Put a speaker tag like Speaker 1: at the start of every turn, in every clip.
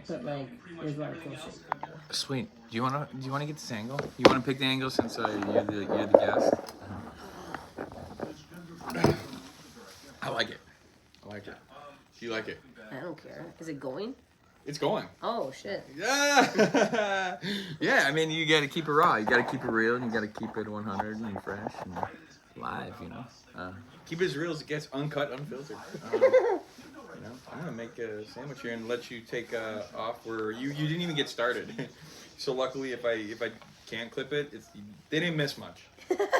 Speaker 1: but like there's a lot of cool shit.
Speaker 2: Sweet. Do you wanna get this angle? You wanna pick the angle since you're the guest? I like it. Do you like it?
Speaker 1: I don't care. Is it going?
Speaker 2: It's going.
Speaker 1: Oh shit.
Speaker 2: Yeah. Yeah. I mean, you gotta keep it raw. You gotta keep it real, and you gotta keep it 100 and fresh and live. You know. Keep it as real as it gets, uncut, unfiltered. I'm gonna make a sandwich here and let you take off where you didn't even get started. So luckily, if I can't clip it, they didn't miss much.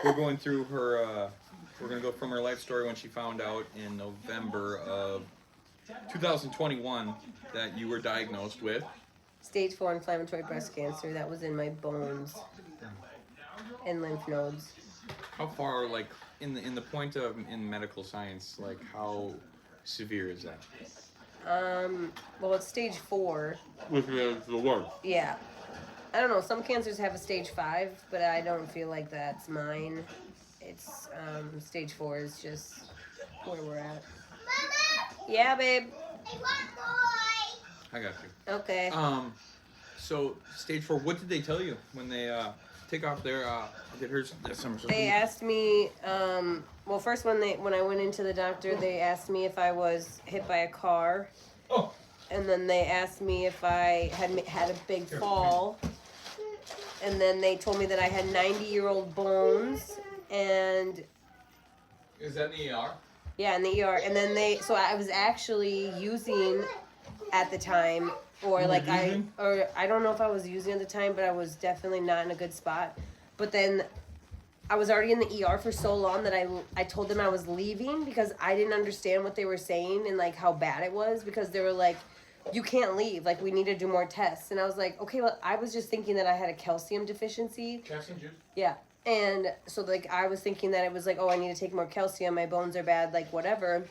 Speaker 2: We're going through her. We're gonna go from her life story when she found out in November of 2021 that you were diagnosed with
Speaker 1: Stage 4 inflammatory breast cancer that was in my bones and lymph nodes.
Speaker 2: How far, like, in the point of in medical science, like how severe is that?
Speaker 1: Well, it's stage 4.
Speaker 2: Which is the worst.
Speaker 1: Yeah. I don't know. Some cancers have a stage 5, but I don't feel like that's mine. It's stage 4 is just where we're at. Mama! Yeah, babe.
Speaker 2: I got you.
Speaker 1: Okay.
Speaker 2: So stage 4. What did they tell you when they take off their did hers?
Speaker 1: They asked me. Well, first when I went into the doctor, they asked me if I was hit by a car.
Speaker 2: Oh.
Speaker 1: And then they asked me if I had a big fall. And then they told me that I had 90-year-old bones. And
Speaker 2: Is that in the ER?
Speaker 1: yeah, in the ER. And then so I was actually using at the time, or like I don't know if I was using at the time, but I was definitely not in a good spot. But then I was already in the ER for so long that I told them I was leaving because I didn't understand what they were saying and like how bad it was, because they were like, you can't leave, like we need to do more tests. And I was like, okay, well, I was just thinking that I had a calcium deficiency.
Speaker 2: Calcium juice?
Speaker 1: Yeah. And so like I was thinking that it was like, oh, I need to take more calcium, my bones are bad, like whatever.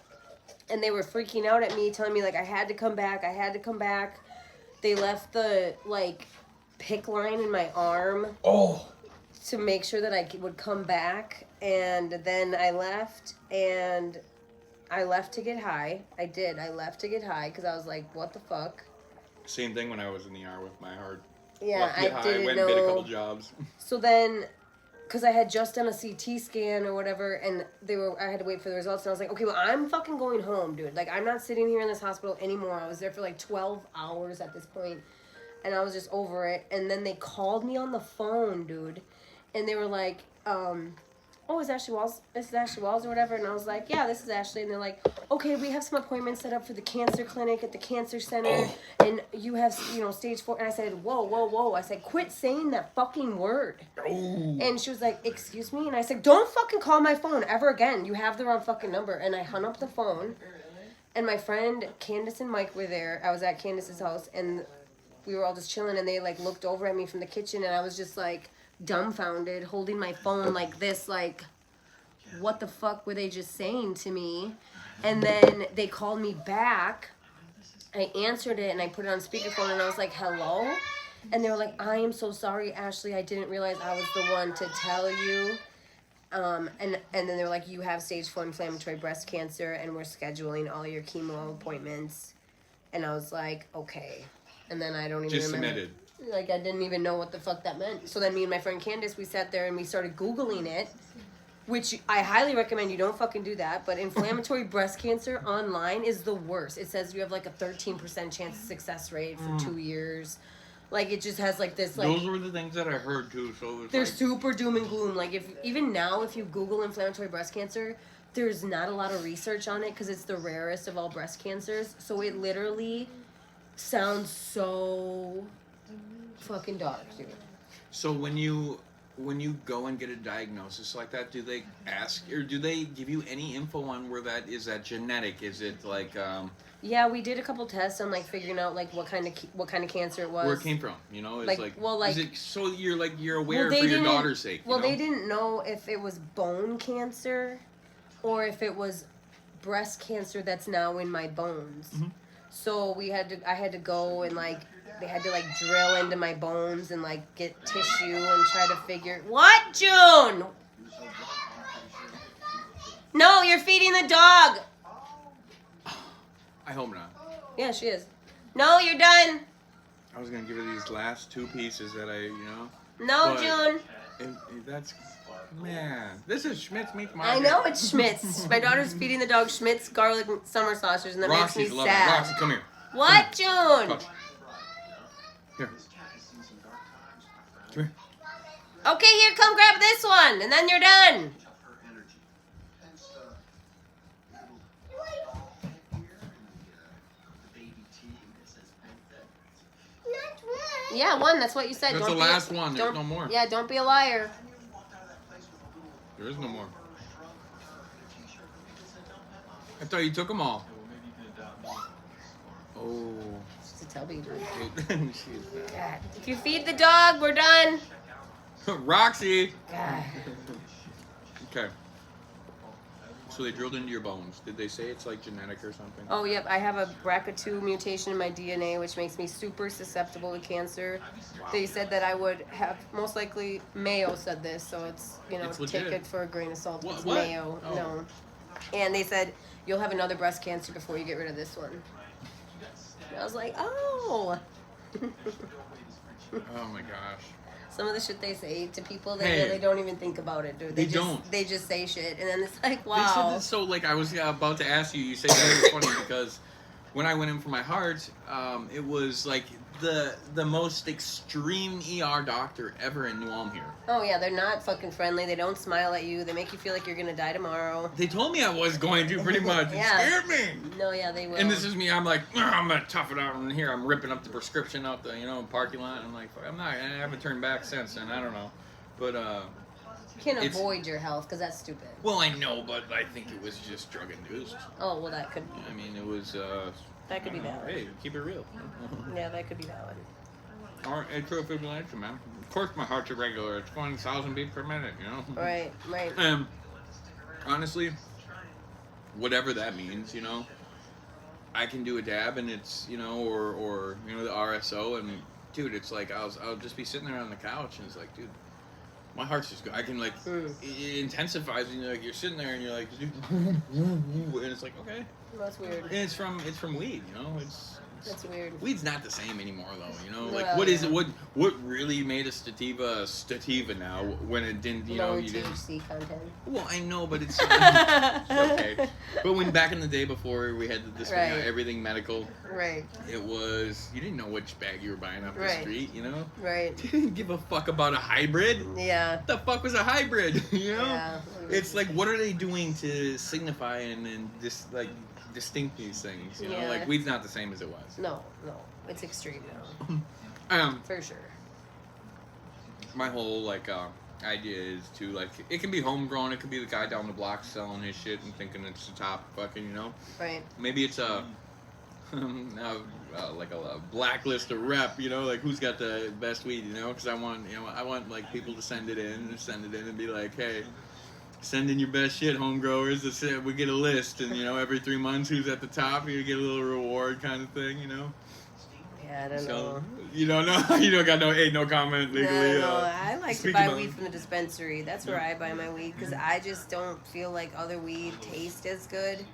Speaker 1: And they were freaking out at me, telling me like I had to come back. They left the like PICC line in my arm.
Speaker 2: Oh.
Speaker 1: To make sure that I would come back. And then I left, and I left to get high. I did. I left to get high because I was like, what the fuck?
Speaker 2: Same thing when I was in the ER with my heart.
Speaker 1: Yeah, I didn't
Speaker 2: went
Speaker 1: know.
Speaker 2: and did a couple jobs.
Speaker 1: So then, because I had just done a CT scan or whatever, and I had to wait for the results, and I was like, okay, well, I'm fucking going home, dude. Like, I'm not sitting here in this hospital anymore. I was there for like 12 hours at this point, and I was just over it. And then they called me on the phone, dude, and they were like, oh, is Ashley Walls? This is Ashley Walls or whatever. And I was like, yeah, this is Ashley. And they're like, okay, we have some appointments set up for the cancer clinic at the cancer center. And you have, stage 4. And I said, whoa. I said, quit saying that fucking word.
Speaker 2: Oh.
Speaker 1: And she was like, excuse me? And I said, don't fucking call my phone ever again. You have the wrong fucking number. And I hung up the phone. And my friend Candace and Mike were there. I was at Candace's house. And we were all just chilling. And they, like, looked over at me from the kitchen. And I was just, like, dumbfounded, holding my phone like this, like, what the fuck were they just saying to me? And then they called me back. I answered it and I put it on speakerphone and I was like, hello? And they were like, I am so sorry, Ashley, I didn't realize I was the one to tell you. And then they were like, you have stage 4 inflammatory breast cancer and we're scheduling all your chemo appointments. And I was like, okay. And then I don't even
Speaker 2: Just
Speaker 1: remember.
Speaker 2: submitted.
Speaker 1: Like, I didn't even know what the fuck that meant. So then me and my friend Candace, we sat there and we started Googling it, which I highly recommend you don't fucking do that. But inflammatory breast cancer online is the worst. It says you have like a 13% chance of success rate for 2 years. Like, it just has like this, like...
Speaker 2: Those were the things that I heard too, so it's
Speaker 1: they're super doom and gloom. Like, even now, if you Google inflammatory breast cancer, there's not a lot of research on it because it's the rarest of all breast cancers. So it literally sounds so... fucking dark, dude.
Speaker 2: So when you go and get a diagnosis like that, do they ask or do they give you any info on where that is? That genetic? Is it like?
Speaker 1: Yeah, we did a couple tests on like figuring out like what kind of cancer it was.
Speaker 2: Where it came from? You know, it's
Speaker 1: like
Speaker 2: is it so you're aware
Speaker 1: well,
Speaker 2: for your daughter's sake?
Speaker 1: Well, they didn't know if it was bone cancer, or if it was breast cancer that's now in my bones. Mm-hmm. So I had to go and like. They had to, like, drill into my bones and, like, get tissue and try to figure... What, June? No, you're feeding the dog.
Speaker 2: I hope not.
Speaker 1: Yeah, she is. No, you're done.
Speaker 2: I was gonna give her these last 2 pieces that I,
Speaker 1: No,
Speaker 2: But-
Speaker 1: June.
Speaker 2: that's, man. This is Schmidt's Meat
Speaker 1: I
Speaker 2: Market.
Speaker 1: know it's Schmidt's. My daughter's feeding the dog Schmidt's garlic summer sausage, and that
Speaker 2: Roxy's
Speaker 1: makes me
Speaker 2: loving it.
Speaker 1: sad.
Speaker 2: Roxy, come here.
Speaker 1: What, June?
Speaker 2: Touch. Here. Come here.
Speaker 1: Okay, here, come grab this one, and then you're done. Yeah, one. That's what you said.
Speaker 2: That's
Speaker 1: Don't
Speaker 2: the
Speaker 1: be
Speaker 2: last one. There's
Speaker 1: don't-
Speaker 2: no more.
Speaker 1: Yeah, don't be a liar.
Speaker 2: There is no more. I thought you took them all. Oh.
Speaker 1: Just a tell you.
Speaker 2: She's
Speaker 1: God. If you feed the dog, we're done.
Speaker 2: Roxy.
Speaker 1: God.
Speaker 2: Okay. So they drilled into your bones. Did they say it's like genetic or something?
Speaker 1: Oh, yep. I have a BRCA2 mutation in my DNA, which makes me super susceptible to cancer. They said that I would have, most likely, Mayo said this, so it's,
Speaker 2: It's
Speaker 1: take
Speaker 2: legit.
Speaker 1: it for a grain of salt.
Speaker 2: What-
Speaker 1: It's
Speaker 2: what?
Speaker 1: Mayo.
Speaker 2: Oh.
Speaker 1: No. And they said, you'll have another breast cancer before you get rid of this one. And I was like, oh.
Speaker 2: Oh my gosh.
Speaker 1: Some of the shit they say to people, they
Speaker 2: Hey.
Speaker 1: really don't even think about it, dude.
Speaker 2: They
Speaker 1: just,
Speaker 2: don't.
Speaker 1: They just say shit, and then it's like,
Speaker 2: They
Speaker 1: wow.
Speaker 2: said this so like I was about to ask you. You said it was funny because when I went in for my heart, it was like the most extreme ER doctor ever in New Ulm here.
Speaker 1: Oh yeah, they're not fucking friendly. They don't smile at you. They make you feel like you're gonna die tomorrow.
Speaker 2: They told me I was going to pretty much. It
Speaker 1: Yeah.
Speaker 2: scared me.
Speaker 1: No, yeah, they will.
Speaker 2: And this is me. I'm like, I'm gonna tough it out. And here I'm ripping up the prescription out the parking lot. I'm like, I'm not. I haven't turned back since. And I don't know, but
Speaker 1: you can't
Speaker 2: it's-
Speaker 1: avoid your health because that's stupid.
Speaker 2: well, I know, but I think it was just drug induced.
Speaker 1: Oh well, that could
Speaker 2: I mean, it was.
Speaker 1: that could be valid.
Speaker 2: Hey, keep it real.
Speaker 1: Yeah, that could be valid.
Speaker 2: Or atrial fibrillation, man. Of course, my heart's irregular. It's 20,000 beats per minute,
Speaker 1: Right, right.
Speaker 2: Honestly, whatever that means, I can do a dab and it's, or the RSO and dude, it's like I'll just be sitting there on the couch and it's like, dude, my heart's just good. I can like it intensifies and you're sitting there and you're like, and it's like okay,
Speaker 1: That's weird.
Speaker 2: and it's from weed,
Speaker 1: That's weird.
Speaker 2: Weed's not the same anymore, though.
Speaker 1: Well,
Speaker 2: Like, what is
Speaker 1: yeah.
Speaker 2: it? What really made a sativa now when it didn't?
Speaker 1: Lower
Speaker 2: You didn't.
Speaker 1: THC content.
Speaker 2: Well, I know, but it's okay. But when back in the day before we had this,
Speaker 1: Right.
Speaker 2: everything medical,
Speaker 1: Right,
Speaker 2: it was you didn't know which bag you were buying off the
Speaker 1: Right.
Speaker 2: street.
Speaker 1: right.
Speaker 2: You didn't give a fuck about a hybrid.
Speaker 1: Yeah.
Speaker 2: What the fuck was a hybrid?
Speaker 1: Yeah.
Speaker 2: It's like, what are they doing to signify and just like distinct these things?
Speaker 1: Yeah.
Speaker 2: Like weed's not the same as it was.
Speaker 1: No, it's extreme now, for sure.
Speaker 2: My whole like idea is to like it can be homegrown. It could be the guy down the block selling his shit and thinking it's the top fucking.
Speaker 1: Right.
Speaker 2: Maybe it's a like a blacklist of rep. Like who's got the best weed. Because I want like people to send it in and be like, hey. Send in your best shit, home growers. We get a list, and every 3 months, who's at the top, you get a little reward, kind of thing.
Speaker 1: Yeah, I don't know.
Speaker 2: You don't know. You don't got no comment legally.
Speaker 1: No, I like to
Speaker 2: speak
Speaker 1: buy
Speaker 2: about-
Speaker 1: weed from the dispensary. That's where I buy my weed because I just don't feel like other weed tastes as good,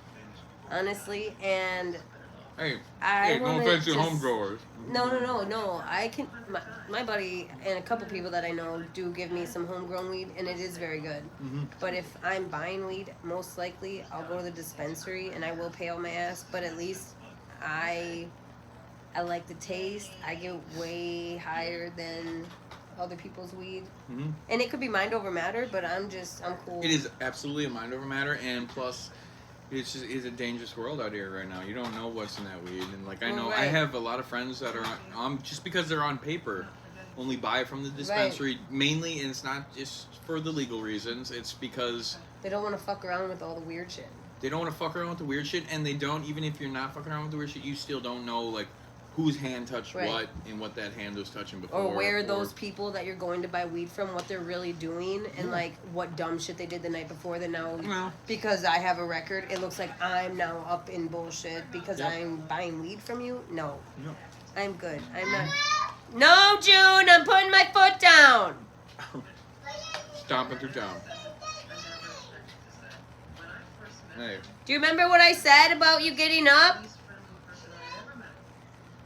Speaker 1: honestly. And
Speaker 2: Hey,
Speaker 1: I
Speaker 2: no
Speaker 1: wanna
Speaker 2: offense to
Speaker 1: just-
Speaker 2: home growers.
Speaker 1: no. I can. My buddy and a couple people that I know do give me some homegrown weed, and it is very good.
Speaker 2: Mm-hmm.
Speaker 1: But if I'm buying weed, most likely I'll go to the dispensary and I will pay all my ass. But at least I like the taste. I get way higher than other people's weed,
Speaker 2: Mm-hmm.
Speaker 1: and it could be mind over matter. But I'm cool.
Speaker 2: It is absolutely a mind over matter, and plus, it's a dangerous world out here right now. You don't know what's in that weed, and like I know, I
Speaker 1: Right.
Speaker 2: have a lot of friends that are just because they're on paper, only buy from the dispensary mainly, and it's not just for the legal reasons. It's because
Speaker 1: They don't want to fuck around with all the weird shit.
Speaker 2: they don't want to fuck around with the weird shit, and they don't. Even if you're not fucking around with the weird shit, you still don't know like whose hand touched
Speaker 1: Right.
Speaker 2: what and what that hand was touching before.
Speaker 1: Or where those people that you're going to buy weed from, what they're really doing, and like what dumb shit they did the night before. That now,
Speaker 2: Well.
Speaker 1: because I have a record, it looks like I'm now up in bullshit because
Speaker 2: Yep.
Speaker 1: I'm buying weed from you. No,
Speaker 2: No.
Speaker 1: I'm good. I'm not. No, June, I'm putting my foot down.
Speaker 2: Stomping through town. Hey.
Speaker 1: Do you remember what I said about you getting up?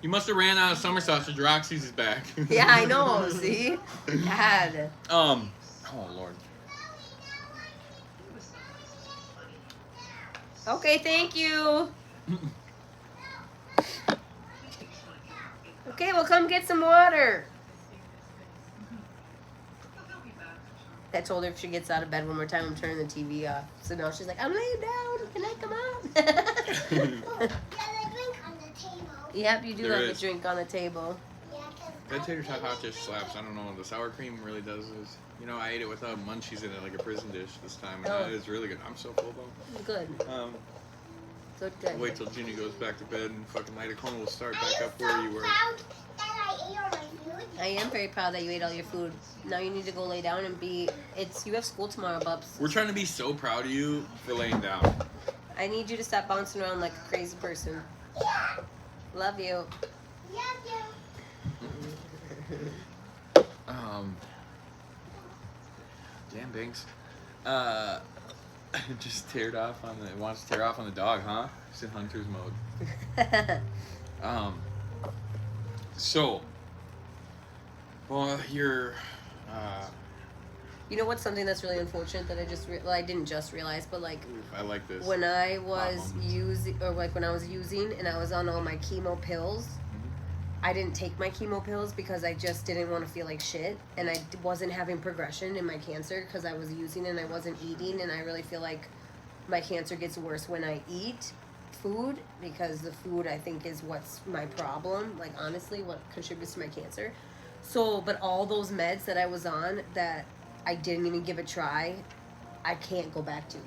Speaker 2: You must have ran out of summer sausage. Roxy's is back.
Speaker 1: Yeah, I know. See? God.
Speaker 2: Oh Lord.
Speaker 1: Okay, thank you. Okay, well, come get some water. I told her if she gets out of bed one more time, I'm turning the TV off. So now she's like, I'm laying down. Can I come out? Yep, you do
Speaker 2: There
Speaker 1: have a
Speaker 2: is.
Speaker 1: drink on the table.
Speaker 2: That tater tot hot dish slaps. I don't know. The sour cream really does this. You know, I ate it without munchies in it, like a prison dish this time, and
Speaker 1: Oh.
Speaker 2: it is really good. I'm so full though.
Speaker 1: Good. Good, good.
Speaker 2: I'll wait till Ginny goes back to bed and fucking Light-A-Cone will start back up where you were.
Speaker 1: I am very proud that you ate all your food. Now you need to go lay down and be. You have school tomorrow, Bubs.
Speaker 2: We're trying to be so proud of you for laying down.
Speaker 1: I need you to stop bouncing around like a crazy person. Love you.
Speaker 2: Damn Binks. Just wants to tear off on the dog, huh? He's in hunter's mode. So, well, you're,
Speaker 1: You know what's something that's really unfortunate that I didn't just realize, but like
Speaker 2: I like this.
Speaker 1: when I was
Speaker 2: moments.
Speaker 1: using, or like when I was using and I was on all my chemo pills, I didn't take my chemo pills because I just didn't want to feel like shit, and I wasn't having progression in my cancer because I was using and I wasn't eating, and I really feel like my cancer gets worse when I eat food, because the food I think is what's my problem, like honestly what contributes to my cancer. So, but all those meds that I was on that I didn't even give a try, I can't go back to,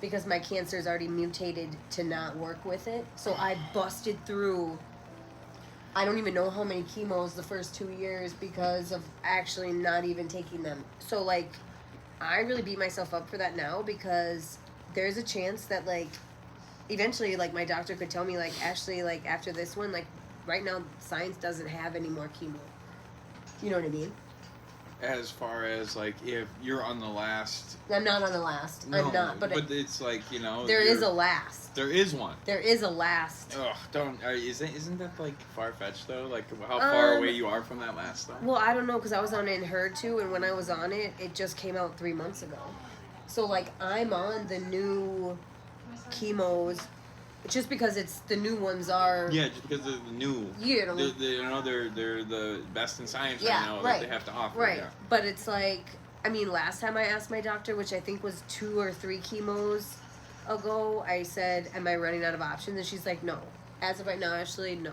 Speaker 1: because my cancer's already mutated to not work with it. So I busted through, I don't even know how many chemos the first 2 years because of actually not even taking them. So like, I really beat myself up for that now, because there's a chance that like, eventually like my doctor could tell me like, Ashley, like after this one, like right now science doesn't have any more chemo. You know what I mean?
Speaker 2: As far as like if you're on the last.
Speaker 1: I'm not on the last.
Speaker 2: No,
Speaker 1: I'm not. But
Speaker 2: it's like, you know.
Speaker 1: there is a last.
Speaker 2: There is one.
Speaker 1: There is a last.
Speaker 2: Ugh, don't. Isn't that like far fetched though? Like how far away you are from that last though?
Speaker 1: Well, I don't know, because I was on it in HER2, and when I was on it, it just came out 3 months ago. So like I'm on the new chemos, just because it's the new ones are.
Speaker 2: Yeah, just because they're the new.
Speaker 1: You know.
Speaker 2: They're the best in science
Speaker 1: Yeah,
Speaker 2: right now
Speaker 1: right.
Speaker 2: that they have to offer.
Speaker 1: Right.
Speaker 2: Yeah.
Speaker 1: But it's like, I mean, last time I asked my doctor, which I think was 2 or 3 chemos ago, I said, am I running out of options? And she's like, no. As of right now, Ashley, no.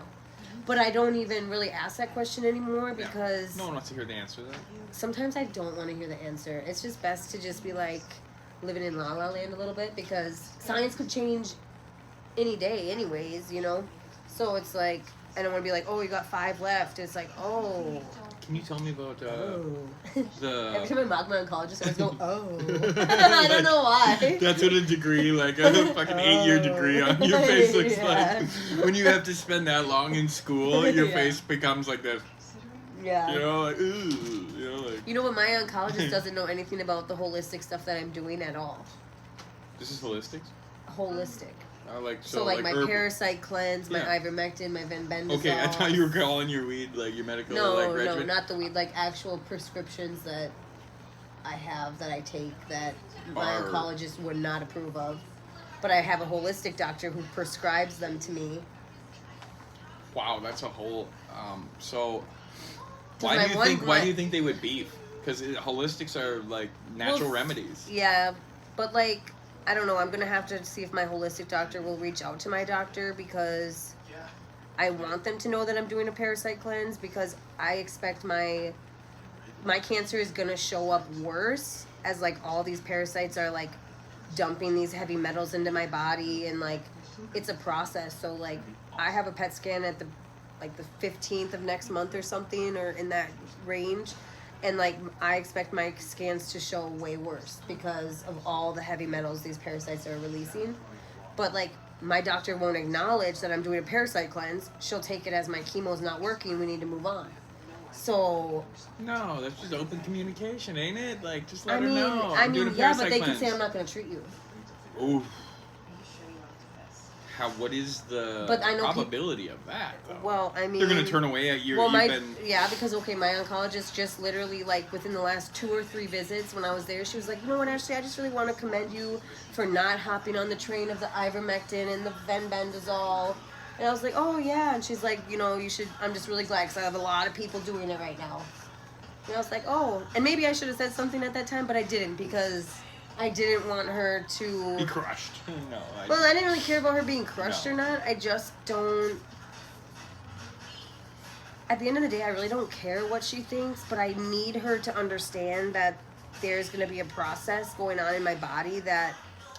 Speaker 1: But I don't even really ask that question anymore, because
Speaker 2: No one wants to hear the answer to that.
Speaker 1: sometimes I don't want to hear the answer. It's just best to just be like living in La La Land a little bit, because science could change any day anyways, you know? So it's like, I don't want to be like, oh, you got 5 left. It's like, oh.
Speaker 2: Can you tell me about
Speaker 1: Oh.
Speaker 2: the?
Speaker 1: Every time my oncologist always go, oh. I don't know why.
Speaker 2: That's what a degree, like a fucking 8-year degree on your face looks
Speaker 1: Yeah.
Speaker 2: like. When you have to spend that long in school, your
Speaker 1: Yeah.
Speaker 2: face becomes like this.
Speaker 1: Yeah.
Speaker 2: You know, like ooh, you know, like.
Speaker 1: You know what? My oncologist doesn't know anything about the holistic stuff that I'm doing at all.
Speaker 2: This is holistic.
Speaker 1: Holistic.
Speaker 2: Like
Speaker 1: So like my
Speaker 2: herb-
Speaker 1: parasite cleanse, my
Speaker 2: Yeah.
Speaker 1: ivermectin, my venbendazole.
Speaker 2: Okay, I thought you were calling your weed like your medical like regimen.
Speaker 1: No, not the weed. Like actual prescriptions that I have that I take that my
Speaker 2: Are-
Speaker 1: oncologist would not approve of. But I have a holistic doctor who prescribes them to me.
Speaker 2: Wow, that's a whole. So,
Speaker 1: my
Speaker 2: why do you
Speaker 1: one
Speaker 2: think? Why do
Speaker 1: gra-
Speaker 2: you think they would beef? Because holistics are like natural
Speaker 1: Well,
Speaker 2: remedies.
Speaker 1: Yeah, but like, I don't know. I'm gonna have to see if my holistic doctor will reach out to my doctor, because I want them to know that I'm doing a parasite cleanse, because I expect my cancer is gonna show up worse, as like all these parasites are like dumping these heavy metals into my body, and like it's a process. So like I have a PET scan at the 15th of next month or something, or in that range. And like I expect my scans to show way worse because of all the heavy metals these parasites are releasing. But like my doctor won't acknowledge that I'm doing a parasite cleanse. She'll take it as my chemo's not working, we need to move on. So
Speaker 2: No, that's just open communication, ain't it? Like just let
Speaker 1: I
Speaker 2: her
Speaker 1: mean,
Speaker 2: know. I'm doing a
Speaker 1: yeah,
Speaker 2: parasite
Speaker 1: but they
Speaker 2: cleanse.
Speaker 1: can say I'm not gonna treat you.
Speaker 2: Oof. What is the
Speaker 1: But I know
Speaker 2: probability of that, though?
Speaker 1: Well, I mean,
Speaker 2: they're gonna turn away at your.
Speaker 1: Well,
Speaker 2: been...
Speaker 1: because my oncologist just literally like within the last 2 or 3 visits when I was there, she was like, you know what, Ashley, I just really want to commend you for not hopping on the train of the ivermectin and the venbendazole. And I was like, oh yeah, and she's like, you should. I'm just really glad because I have a lot of people doing it right now. And I was like, oh, and maybe I should have said something at that time, but I didn't because I didn't want her to
Speaker 2: be crushed. No.
Speaker 1: I didn't really care about her being crushed or not. I just don't. At the end of the day, I really don't care what she thinks, but I need her to understand that there's going to be a process going on in my body that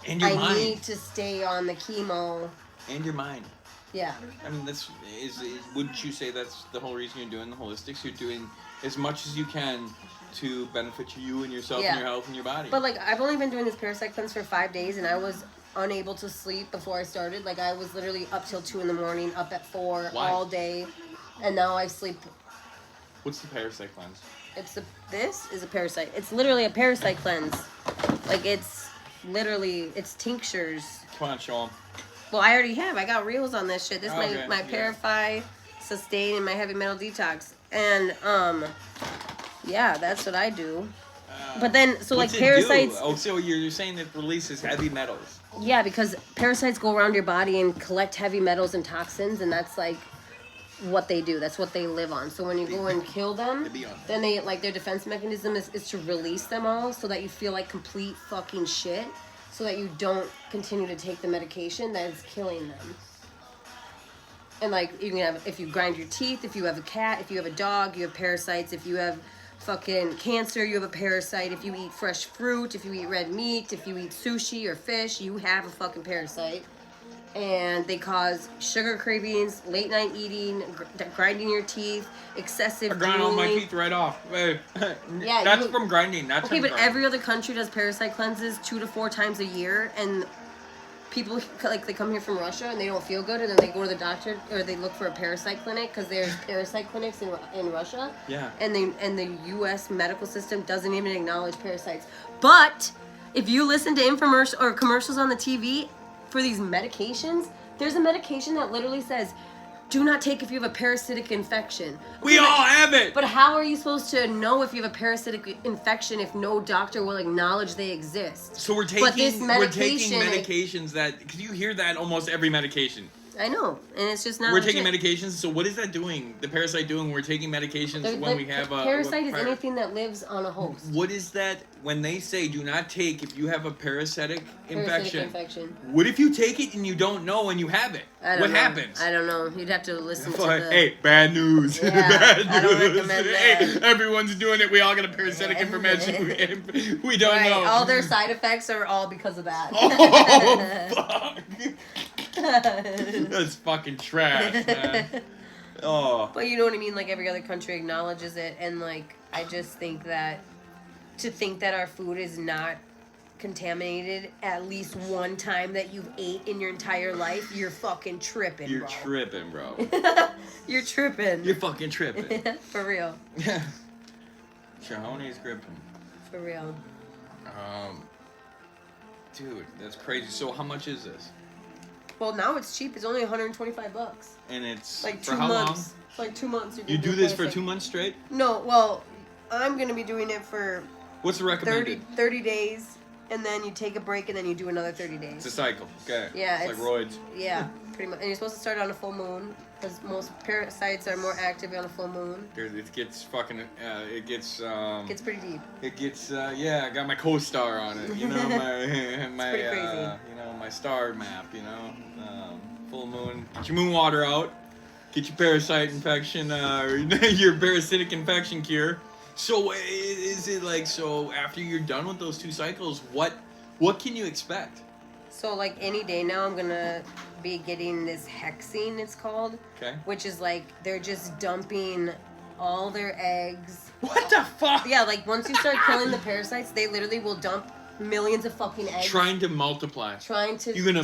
Speaker 2: and your mind.
Speaker 1: Need to stay on the chemo.
Speaker 2: And your mind.
Speaker 1: Yeah.
Speaker 2: I mean, wouldn't you say that's the whole reason you're doing the holistics? You're doing as much as you can to benefit you and yourself and your health and your body.
Speaker 1: But I've only been doing this parasite cleanse for 5 days, and I was unable to sleep before I started. I was literally up till 2 a.m, up at 4 all day, and now I sleep.
Speaker 2: What's the parasite cleanse?
Speaker 1: This is a parasite. It's literally a parasite cleanse. It's tinctures.
Speaker 2: Come on, show them.
Speaker 1: Well, I already have. I got reels on this shit. This is my Parify, Sustain, and my Heavy Metal Detox, and yeah, that's what I do. But then, parasites.
Speaker 2: Oh, so you're saying it releases heavy metals?
Speaker 1: Yeah, because parasites go around your body and collect heavy metals and toxins, and that's what they do. That's what they live on. So when you go and kill them, then they their defense mechanism is to release them all, so that you feel like complete fucking shit, so that you don't continue to take the medication that is killing them. And you can have, if you grind your teeth, if you have a cat, if you have a dog, you have parasites. If you have fucking cancer, you have a parasite. If you eat fresh fruit, if you eat red meat, if you eat sushi or fish, you have a fucking parasite. And they cause sugar cravings, late night eating, grinding your teeth, excessive
Speaker 2: I grind all my teeth right off.
Speaker 1: Yeah,
Speaker 2: that's from grinding. That's
Speaker 1: okay, but every other country does parasite cleanses 2 to 4 times a year, and people they come here from Russia and they don't feel good, and then they go to the doctor or they look for a parasite clinic because there's parasite clinics in Russia.
Speaker 2: Yeah.
Speaker 1: And the U.S. medical system doesn't even acknowledge parasites. But if you listen to infomercials or commercials on the TV for these medications, there's a medication that literally says, do not take if you have a parasitic infection.
Speaker 2: We all have it!
Speaker 1: But how are you supposed to know if you have a parasitic infection if no doctor will acknowledge they exist?
Speaker 2: So we're taking medications that... Because you hear that almost every medication.
Speaker 1: I know, and it's just not
Speaker 2: We're taking medications, so what is that doing? The parasite doing? We're taking medications when we have a...
Speaker 1: Parasite is anything that lives on a host.
Speaker 2: What is that when they say do not take if you have a parasitic infection? What if you take it and you don't know and you have it? What happens?
Speaker 1: I don't know. You'd have to listen to the...
Speaker 2: Hey, bad news.
Speaker 1: Yeah,
Speaker 2: bad news.
Speaker 1: I don't recommend that.
Speaker 2: Hey, everyone's doing it. We all got a parasitic information. We don't know.
Speaker 1: All their side effects are all because of that.
Speaker 2: Oh, fuck. That's fucking trash, man. Oh.
Speaker 1: But you know what I mean? Every other country acknowledges it, and I just think that to think that our food is not contaminated at least one time that you've ate in your entire life, you're fucking tripping, bro.
Speaker 2: You're tripping, bro.
Speaker 1: You're tripping.
Speaker 2: You're fucking tripping.
Speaker 1: For real.
Speaker 2: Shahoni's gripping.
Speaker 1: For real.
Speaker 2: Dude, that's crazy. So how much is this?
Speaker 1: Well, now it's cheap. It's only $125.
Speaker 2: And it's
Speaker 1: like 2
Speaker 2: for how
Speaker 1: months.
Speaker 2: long?
Speaker 1: Like 2 months.
Speaker 2: You do this for 2 months straight?
Speaker 1: No, well, I'm gonna be doing it for.
Speaker 2: What's the recommended?
Speaker 1: 30 days, and then you take a break, and then you do another 30 days.
Speaker 2: It's a cycle. Okay.
Speaker 1: Yeah,
Speaker 2: it's like roids.
Speaker 1: Yeah, pretty much. And you're supposed to start on a full moon, because most parasites are more active on a full moon.
Speaker 2: Dude, it gets fucking. It gets.
Speaker 1: It gets pretty deep.
Speaker 2: It gets. Yeah, I got my co-star on it. You know my
Speaker 1: pretty crazy.
Speaker 2: You know my star map. You know, full moon. Get your moon water out. Get your parasite infection. Your parasitic infection cure. So is it so after you're done with those 2 cycles, what can you expect?
Speaker 1: So any day now, I'm gonna be getting this hexene, it's called.
Speaker 2: Okay.
Speaker 1: Which is they're just dumping all their eggs.
Speaker 2: What the fuck?
Speaker 1: Yeah, once you start killing the parasites, they literally will dump millions of fucking eggs.
Speaker 2: Trying to multiply.
Speaker 1: You're gonna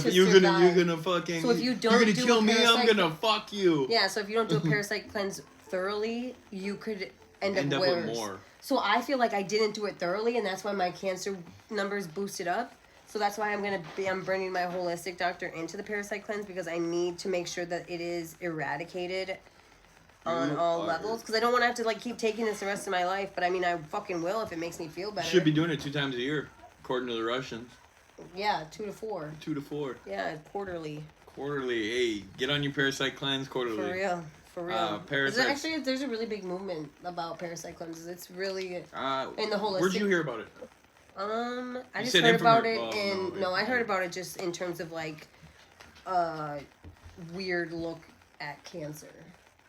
Speaker 2: fucking.
Speaker 1: So if you don't
Speaker 2: you're gonna
Speaker 1: do
Speaker 2: kill
Speaker 1: a
Speaker 2: me,
Speaker 1: parasite,
Speaker 2: I'm gonna fuck you.
Speaker 1: Yeah, so if you don't do a parasite cleanse thoroughly, you could end up
Speaker 2: with
Speaker 1: worse.
Speaker 2: more.
Speaker 1: So I feel like I didn't do it thoroughly, and that's why my cancer numbers boosted up. So that's why I'm bringing my holistic doctor into the parasite cleanse, because I need to make sure that it is eradicated on all levels, because I don't want to have to like keep taking this the rest of my life. But I mean, I fucking will if it makes me feel
Speaker 2: You
Speaker 1: better.
Speaker 2: should be doing it 2 times a year, according to the Russians.
Speaker 1: Yeah, 2 to 4.
Speaker 2: 2 to 4.
Speaker 1: Yeah, quarterly.
Speaker 2: Quarterly. Hey, get on your parasite cleanse quarterly.
Speaker 1: For real. For real.
Speaker 2: Parasites.
Speaker 1: There's a really big movement about parasite cleanses. It's really in the holistic.
Speaker 2: Where'd you hear about it?
Speaker 1: I just heard about it I heard about it just in terms of like weird look at cancer.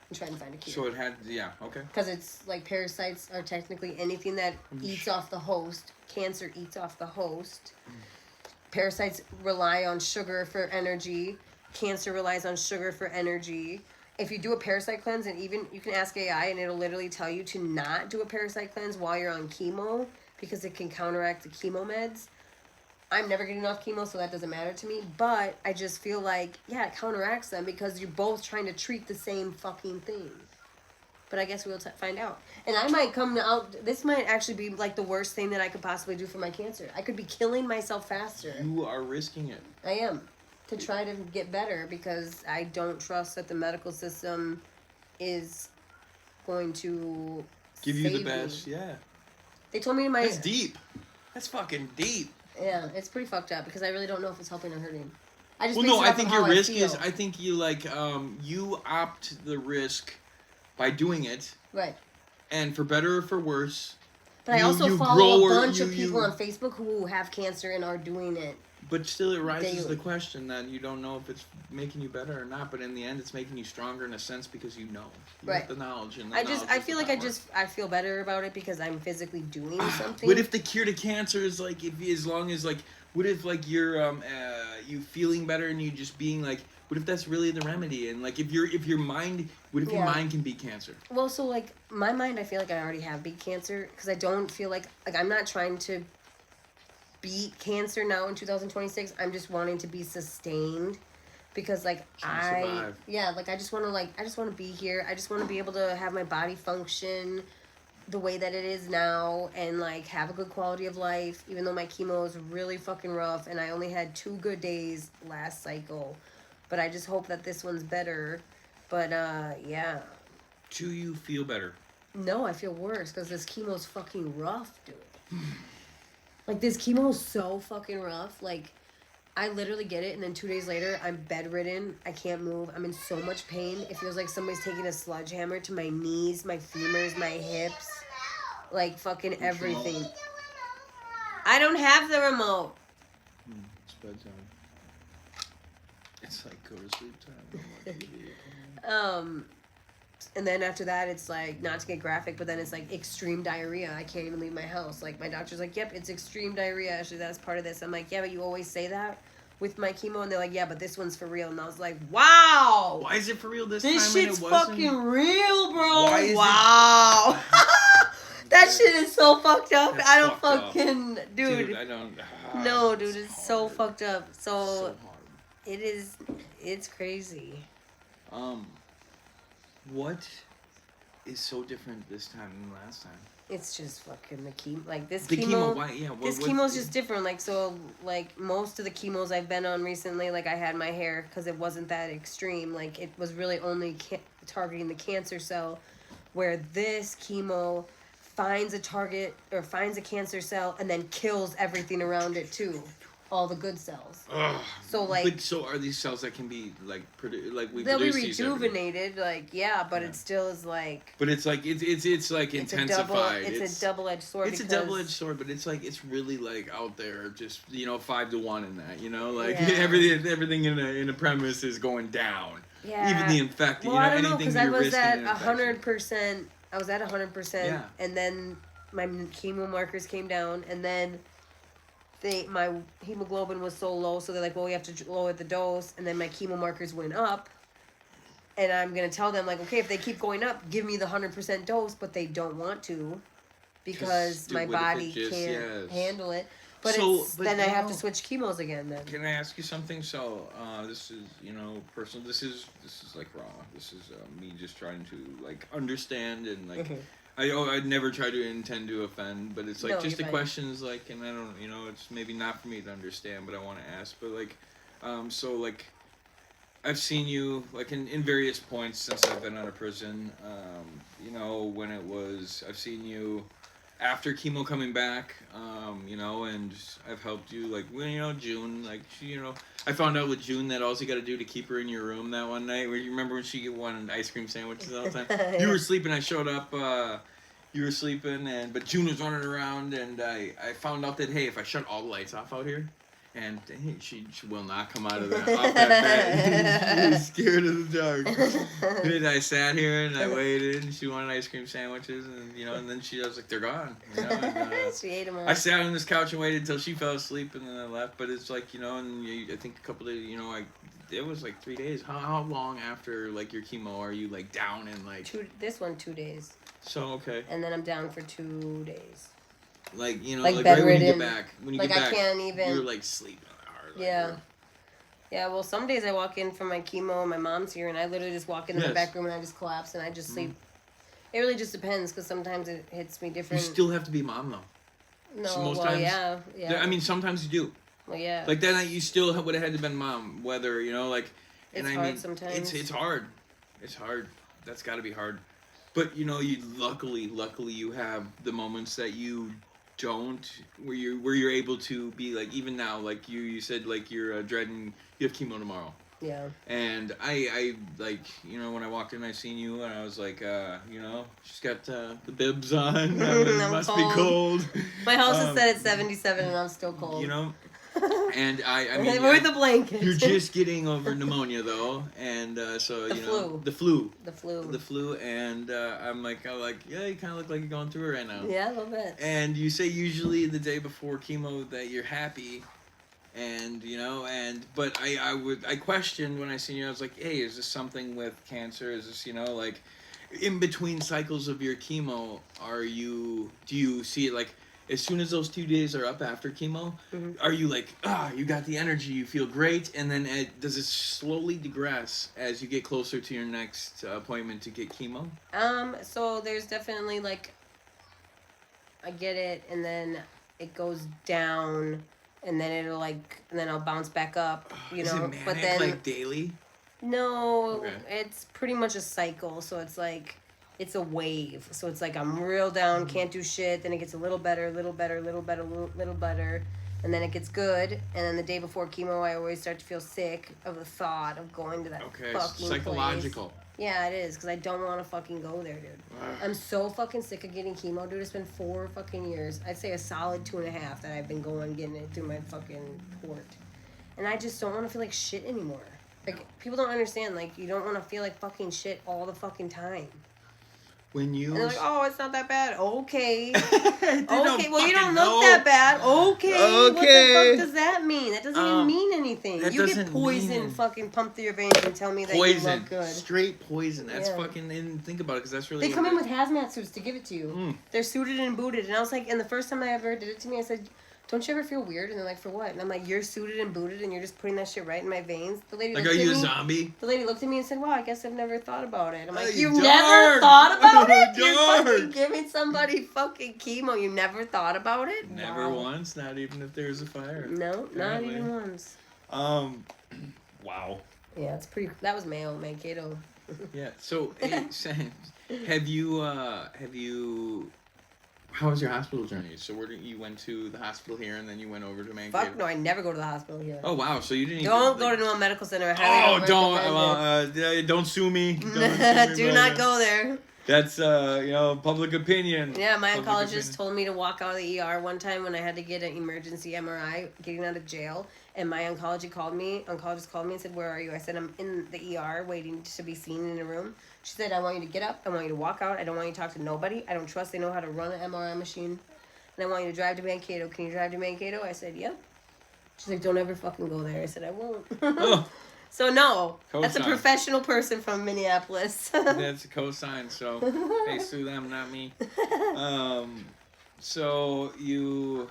Speaker 1: I'm trying to find a cure.
Speaker 2: So it had, okay.
Speaker 1: Because it's like parasites are technically anything that eats off the host. Cancer eats off the host. Parasites rely on sugar for energy. Cancer relies on sugar for energy. If you do a parasite cleanse, and even you can ask AI and it'll literally tell you to not do a parasite cleanse while you're on chemo, because it can counteract the chemo meds. I'm never getting off chemo, so that doesn't matter to me. But I just feel like, yeah, it counteracts them because you're both trying to treat the same fucking thing. But I guess we'll find out. And I might come out, this might actually be like the worst thing that I could possibly do for my cancer. I could be killing myself faster.
Speaker 2: You are risking it.
Speaker 1: I am. To try to get better, because I don't trust that the medical system is going to
Speaker 2: give you the
Speaker 1: save
Speaker 2: best.
Speaker 1: me.
Speaker 2: Yeah.
Speaker 1: They told me
Speaker 2: That's deep. That's fucking deep.
Speaker 1: Yeah, it's pretty fucked up because I really don't know if it's helping or hurting. I just
Speaker 2: I think your risk is. I think you you opt the risk by doing it.
Speaker 1: Right.
Speaker 2: And for better or for worse.
Speaker 1: But I also follow a bunch of people on Facebook who have cancer and are doing it.
Speaker 2: But still, it rises the question that you don't know if it's making you better or not. But in the end, it's making you stronger in a sense because you know. You have the knowledge. And I
Speaker 1: feel like I feel better about it because I'm physically doing something.
Speaker 2: What if the cure to cancer is like, as long as like, what if like you're you feeling better and you just being like, what if that's really the remedy? And like, if your mind, what if your mind can beat cancer?
Speaker 1: Well, so like my mind, I feel like I already have beat cancer because I don't feel like I'm not trying to beat cancer now in 2026. I'm just wanting to be sustained because like I just want to be here. I just want to be able to have my body function the way that it is now and like have a good quality of life, even though my chemo is really fucking rough and I only had 2 good days last cycle. But I just hope that this one's better. But yeah.
Speaker 2: Do you feel better?
Speaker 1: No, I feel worse because this chemo's fucking rough, dude. Like, this chemo is so fucking rough. Like, I literally get it, and then 2 days later, I'm bedridden. I can't move. I'm in so much pain. It feels like somebody's taking a sledgehammer to my knees, my femurs, my hips. Like, fucking everything. I don't have the remote.
Speaker 2: It's bedtime. It's like go to sleep time.
Speaker 1: And then after that, it's like, not to get graphic, but then it's like extreme diarrhea. I can't even leave my house. Like, my doctor's like, yep, it's extreme diarrhea. Actually, that's part of this. I'm like, yeah, but you always say that with my chemo. And they're like, yeah, but this one's for real. And I was like, wow.
Speaker 2: Why is it for real this time?
Speaker 1: This shit's fucking real, bro.
Speaker 2: Why is
Speaker 1: wow. That shit is so fucked up. I don't fucking... Dude,
Speaker 2: I don't...
Speaker 1: no, dude, it's so fucked up.
Speaker 2: So
Speaker 1: it is... It's crazy.
Speaker 2: What is so different this time than last time?
Speaker 1: It's just fucking the chemo. Like, this
Speaker 2: chemo,
Speaker 1: this chemo's just different. Like, so, like, most of the chemos I've been on recently, like, I had my hair because it wasn't that extreme. Like, it was really only targeting the cancer cell, where this chemo finds a target or finds a cancer cell and then kills everything around it, too. All the good cells.
Speaker 2: Ugh.
Speaker 1: So like,
Speaker 2: but so are these cells that can be like
Speaker 1: they'll be rejuvenated, like but it still is like.
Speaker 2: But it's like it's like intensified.
Speaker 1: It's a double-edged sword.
Speaker 2: It's a double-edged sword, but it's like it's really like out there, just 5-1 in that, like everything in a premise is going down.
Speaker 1: Yeah.
Speaker 2: Even the infected,
Speaker 1: well, I don't know,
Speaker 2: anything
Speaker 1: because
Speaker 2: that
Speaker 1: I
Speaker 2: you're
Speaker 1: was
Speaker 2: risking.
Speaker 1: at 100%. I was at 100%, and then my chemo markers came down, and then. My hemoglobin was so low, so they're like, well, we have to lower the dose, and then my chemo markers went up, and I'm going to tell them, like, okay, if they keep going up, give me the 100% dose, but they don't want to, because my body can't handle it, but then I have to switch chemos again, then.
Speaker 2: Can I ask you something? So, this is, personal, this is like raw, this is me just trying to, like, understand, and, like, I'd never try to intend to offend, but it's like
Speaker 1: No,
Speaker 2: just the
Speaker 1: you're fine.
Speaker 2: questions, like, and I don't, it's maybe not for me to understand, but I want to ask. But like, so like, I've seen you like in various points since I've been out of prison. When it was, I've seen you after chemo coming back. And I've helped you like when June, like I found out with June that all you got to do to keep her in your room that one night. Where you remember when she wanted ice cream sandwiches all the time? You were sleeping. I showed up. You were sleeping, but June was running around, and I found out that hey, if I shut all the lights off out here, and she will not come out of off that bed. She was scared of the dark. And I sat here and I waited, and she wanted ice cream sandwiches, and then she was like, they're gone.
Speaker 1: She ate them all.
Speaker 2: I sat on this couch and waited until she fell asleep, and then I left. But it's like I think a couple days, it was like 3 days. How long after like your chemo are you like down and like?
Speaker 1: 2 days.
Speaker 2: So okay.
Speaker 1: And then I'm down for 2 days.
Speaker 2: Like
Speaker 1: Like
Speaker 2: right when you
Speaker 1: bedridden.
Speaker 2: get back,
Speaker 1: Like, I can't even-
Speaker 2: You're like sleeping hard. Like,
Speaker 1: Yeah. Yeah, well, some days I walk in from my chemo and my mom's here, and I literally just walk into the
Speaker 2: Yes.
Speaker 1: back room and I just collapse and I just sleep. It really just depends, because sometimes it hits me
Speaker 2: You
Speaker 1: different.
Speaker 2: still have to be mom though.
Speaker 1: No,
Speaker 2: so most
Speaker 1: well,
Speaker 2: times-
Speaker 1: yeah.
Speaker 2: I mean, sometimes you do.
Speaker 1: Well, yeah.
Speaker 2: Like that night, you still would have had to been mom. Whether like. And
Speaker 1: It's
Speaker 2: I
Speaker 1: hard
Speaker 2: mean,
Speaker 1: sometimes.
Speaker 2: It's hard. It's hard. That's got to be hard. But you luckily you have the moments that you don't, where you're able to be like, even now, like you said, like you're dreading, you have chemo tomorrow.
Speaker 1: Yeah.
Speaker 2: And I like, when I walked in, I seen you, and I was like, she's got the bibs on. It
Speaker 1: I'm
Speaker 2: must
Speaker 1: cold.
Speaker 2: be cold.
Speaker 1: My house is set at 77 and I'm still cold.
Speaker 2: And I mean,
Speaker 1: we're the blankets.
Speaker 2: you're just getting over pneumonia though, and so
Speaker 1: The flu.
Speaker 2: the flu.
Speaker 1: The flu.
Speaker 2: And I'm like, yeah, you kind of look like you're going through it right now.
Speaker 1: Yeah, a little bit.
Speaker 2: And you say usually the day before chemo that you're happy, and but I questioned when I seen you. I was like, hey, is this something with cancer? Is this like in between cycles of your chemo? Do you see it like? As soon as those 2 days are up after chemo, are you like, you got the energy, you feel great, and then does it slowly digress as you get closer to your next appointment to get chemo?
Speaker 1: So there's definitely like, I get it, and then it goes down, and then and then I'll bounce back up,
Speaker 2: Is it manic,
Speaker 1: but then
Speaker 2: like daily?
Speaker 1: no,
Speaker 2: Okay.
Speaker 1: it's pretty much a cycle. So it's like, it's a wave. So it's like I'm real down, can't do shit. Then it gets a little better, little better, little better, little better. And then it gets good. And then the day before chemo, I always start to feel sick of the thought of going to that fucking
Speaker 2: Psychological.
Speaker 1: place. Yeah, it is. Because I don't want to fucking go there, dude. I'm so fucking sick of getting chemo, dude. It's been 4 fucking years. I'd say a solid 2.5 that I've been getting it through my fucking port. And I just don't want to feel like shit anymore. Like, people don't understand. Like, you don't want to feel like fucking shit all the fucking time.
Speaker 2: When you...
Speaker 1: And they're like, oh, it's not that bad. Okay.
Speaker 2: Okay,
Speaker 1: Well, you don't look that bad. Okay. What the fuck does that mean? That doesn't even mean anything.
Speaker 2: that
Speaker 1: You get
Speaker 2: doesn't
Speaker 1: poison
Speaker 2: mean-
Speaker 1: fucking pumped through your veins and tell me that you look good.
Speaker 2: Straight poison. That's
Speaker 1: Yeah.
Speaker 2: fucking... And think about it, because that's really...
Speaker 1: They come in with hazmat suits to give it to you.
Speaker 2: Mm.
Speaker 1: They're suited and booted. And I was like, and the first time they ever did it to me, I said, don't you ever feel weird? And they're like, for what? And I'm like, you're suited and booted and you're just putting that shit right in my veins. The lady
Speaker 2: Like,
Speaker 1: looked
Speaker 2: are
Speaker 1: at
Speaker 2: you a
Speaker 1: me.
Speaker 2: zombie?
Speaker 1: The lady looked at me and said, wow, I guess I've never thought about it. I'm like,
Speaker 2: You
Speaker 1: you've
Speaker 2: dark.
Speaker 1: never thought about it? You're
Speaker 2: Dark.
Speaker 1: fucking giving somebody fucking chemo. You never thought about it?
Speaker 2: Never
Speaker 1: Wow.
Speaker 2: once, not even if there's a fire.
Speaker 1: No, not
Speaker 2: Apparently.
Speaker 1: even once.
Speaker 2: Wow.
Speaker 1: Yeah, it's pretty. That was Mayo Mankato.
Speaker 2: Yeah. So, hey, Sam, have you? How was your hospital journey? So, you went to the hospital here, and then you went over to Mankato?
Speaker 1: Fuck no, I never go to the hospital here.
Speaker 2: Oh wow! So you didn't.
Speaker 1: Don't
Speaker 2: even,
Speaker 1: go
Speaker 2: like,
Speaker 1: to no medical center. I
Speaker 2: Oh,
Speaker 1: highly
Speaker 2: don't!
Speaker 1: recommend
Speaker 2: Don't sue me. Don't sue
Speaker 1: it.
Speaker 2: me,
Speaker 1: Do
Speaker 2: but,
Speaker 1: not go there.
Speaker 2: That's public opinion.
Speaker 1: Yeah, my
Speaker 2: Public
Speaker 1: oncologist
Speaker 2: opinion.
Speaker 1: told me to walk out of the ER one time when I had to get an emergency MRI getting out of jail, and my oncologist called me and said, "Where are you?" I said, "I'm in the ER waiting to be seen in a room." She said, "I want you to get up. I want you to walk out. I don't want you to talk to nobody. I don't trust they know how to run an MRI machine. And I want you to drive to Mankato. Can you drive to Mankato?" I said, "Yep." She's like, "Don't ever fucking go there." I said, "I won't."
Speaker 2: Oh,
Speaker 1: So no, that's a
Speaker 2: Cosign.
Speaker 1: professional person from Minneapolis.
Speaker 2: that's a cosign. So, hey, sue them, not me. So you.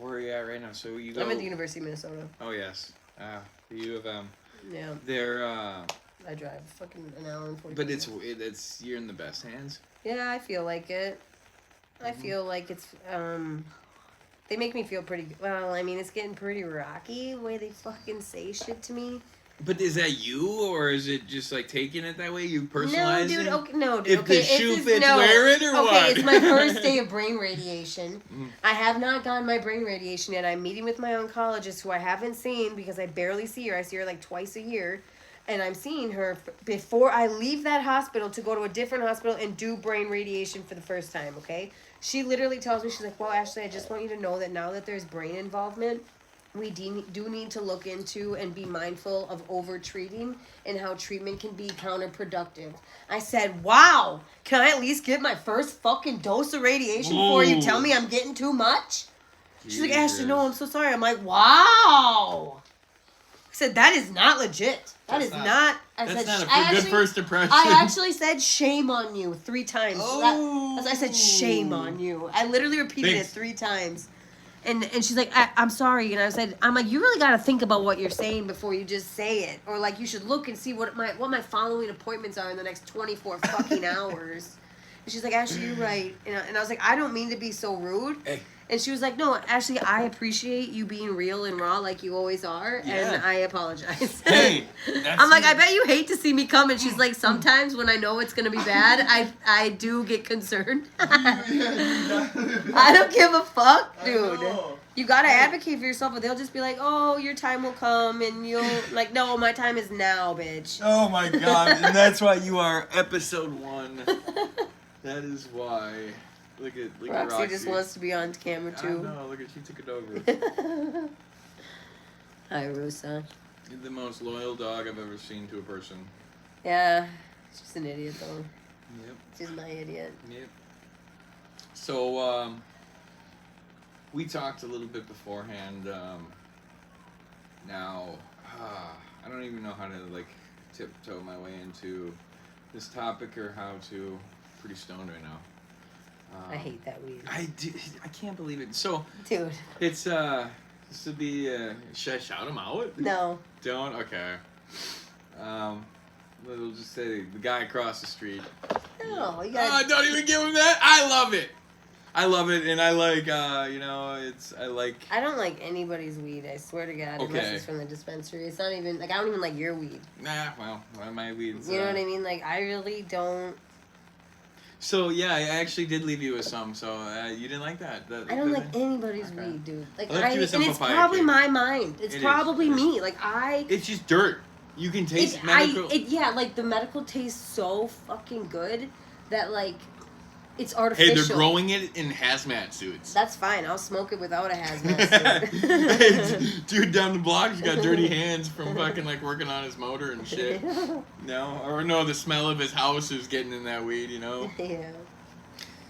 Speaker 2: Where are you at right now? So you go.
Speaker 1: I'm at the University of Minnesota.
Speaker 2: Oh yes. The U of M.
Speaker 1: Yeah.
Speaker 2: They're
Speaker 1: I drive fucking an hour and 40
Speaker 2: But
Speaker 1: minutes.
Speaker 2: it's you're in the best hands.
Speaker 1: Yeah, I feel like it. I feel like it's, they make me feel pretty, well, I mean, it's getting pretty rocky the way they fucking say shit to me.
Speaker 2: But is that you, or is it just like taking it that way? You personalize
Speaker 1: No, dude.
Speaker 2: it?
Speaker 1: Okay, no, dude.
Speaker 2: If
Speaker 1: okay,
Speaker 2: the shoe
Speaker 1: it's,
Speaker 2: fits,
Speaker 1: no.
Speaker 2: wear it, or
Speaker 1: okay,
Speaker 2: what?
Speaker 1: it's my first day of brain radiation.
Speaker 2: Mm.
Speaker 1: I have not gotten my brain radiation yet. I'm meeting with my oncologist, who I haven't seen because I barely see her. I see her like twice a year, and I'm seeing her before I leave that hospital to go to a different hospital and do brain radiation for the first time. Okay, she literally tells me, she's like, "Well, Ashley, I just want you to know that now that there's brain involvement, we do need to look into and be mindful of over-treating and how treatment can be counterproductive." I said, wow, can I at least get my first fucking dose of radiation before you tell me I'm getting too much? She's like, Ashley, no, I'm so sorry. I'm like, wow. I said, that is not legit.
Speaker 2: That's
Speaker 1: That's
Speaker 2: not-
Speaker 1: I
Speaker 2: That's
Speaker 1: said,
Speaker 2: not a
Speaker 1: I
Speaker 2: good
Speaker 1: actually-
Speaker 2: first impression.
Speaker 1: I actually said, shame on you 3 times.
Speaker 2: Oh.
Speaker 1: I said, shame on you. I literally repeated
Speaker 2: Thanks.
Speaker 1: it 3 times. And she's like, I'm sorry. And I said, I'm like, you really got to think about what you're saying before you just say it. Or like, you should look and see what my following appointments are in the next 24 fucking hours. And she's like, Ashley, you're right. And I was like, I don't mean to be so rude.
Speaker 2: Hey.
Speaker 1: And she was like, no, Ashley, I appreciate you being real and raw like you always are.
Speaker 2: Yeah.
Speaker 1: And I apologize.
Speaker 2: Hey, that's
Speaker 1: I'm like, I bet you hate to see me come. And she's like, sometimes when I know it's going to be bad, I do get concerned. I don't give a fuck, dude. You got to advocate for yourself, but they'll just be like, oh, your time will come. And you'll, like, no, my time is now, bitch.
Speaker 2: Oh my god, and that's why you are episode 1. That is why. Look at
Speaker 1: Roxy just wants to be on camera,
Speaker 2: I
Speaker 1: too.
Speaker 2: know, look at you took it over.
Speaker 1: Hi, Rusa.
Speaker 2: You're the most loyal dog I've ever seen to a person.
Speaker 1: Yeah, she's an idiot, though.
Speaker 2: Yep.
Speaker 1: She's my idiot.
Speaker 2: Yep. So, we talked a little bit beforehand. Now, I don't even know how to, like, tiptoe my way into this topic or how to. Pretty stoned right now.
Speaker 1: I hate that weed.
Speaker 2: I can't believe it. So,
Speaker 1: Dude.
Speaker 2: it's, this would be, should I shout him out?
Speaker 1: No.
Speaker 2: Don't? Okay. We'll just say the guy across the street.
Speaker 1: No, you
Speaker 2: Oh,
Speaker 1: gotta...
Speaker 2: don't even give him that. I love it. I love it, and I like, you know, I like.
Speaker 1: I don't like anybody's weed, I swear to God, unless
Speaker 2: Okay.
Speaker 1: it's from the dispensary. It's not even, like, I don't even like your weed.
Speaker 2: Nah, well, my weed's.
Speaker 1: You know what I mean? Like, I really don't...
Speaker 2: So, yeah, I actually did leave you with some, so you didn't like that.
Speaker 1: I don't like anybody's
Speaker 2: Okay.
Speaker 1: weed, dude. Like,
Speaker 2: I left you with some
Speaker 1: and it's
Speaker 2: papaya
Speaker 1: probably
Speaker 2: cake.
Speaker 1: my mind. It's
Speaker 2: It is.
Speaker 1: probably
Speaker 2: It is.
Speaker 1: me. Like,
Speaker 2: It's just dirt. You can taste
Speaker 1: It,
Speaker 2: medical.
Speaker 1: yeah, like, the medical tastes so fucking good that, like, it's artificial.
Speaker 2: Hey, they're growing it in hazmat suits.
Speaker 1: That's fine. I'll smoke it without a hazmat suit.
Speaker 2: Dude down the block, he's got dirty hands from fucking like working on his motor and shit. No, or no, the smell of his house is getting in that weed, you know?
Speaker 1: Yeah.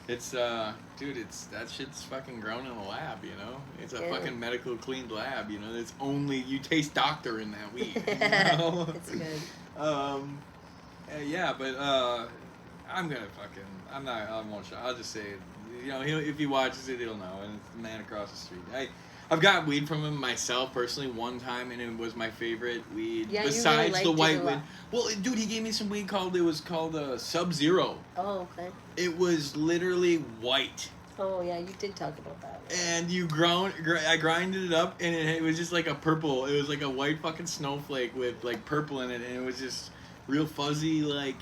Speaker 2: It's, dude, that shit's fucking grown in a lab, you know? It's a
Speaker 1: Yeah.
Speaker 2: fucking medical cleaned lab, you know? It's only, you taste doctor in that weed, you know?
Speaker 1: It's good.
Speaker 2: Yeah, but, I'm gonna fucking, I won't show, I'll just say it. You know, if he watches it, he'll know, and it's the man across the street. I've got weed from him myself personally one time, and it was my favorite weed.
Speaker 1: Yeah, you really
Speaker 2: besides
Speaker 1: liked
Speaker 2: the
Speaker 1: it
Speaker 2: white
Speaker 1: a
Speaker 2: weed.
Speaker 1: lot.
Speaker 2: Well, dude, he gave me some weed called Sub-Zero.
Speaker 1: Oh, okay.
Speaker 2: It was literally white.
Speaker 1: Oh, yeah, you did talk about that.
Speaker 2: And I grinded it up, and it was just like a purple. It was like a white fucking snowflake with like purple in it, and it was just real fuzzy. Like,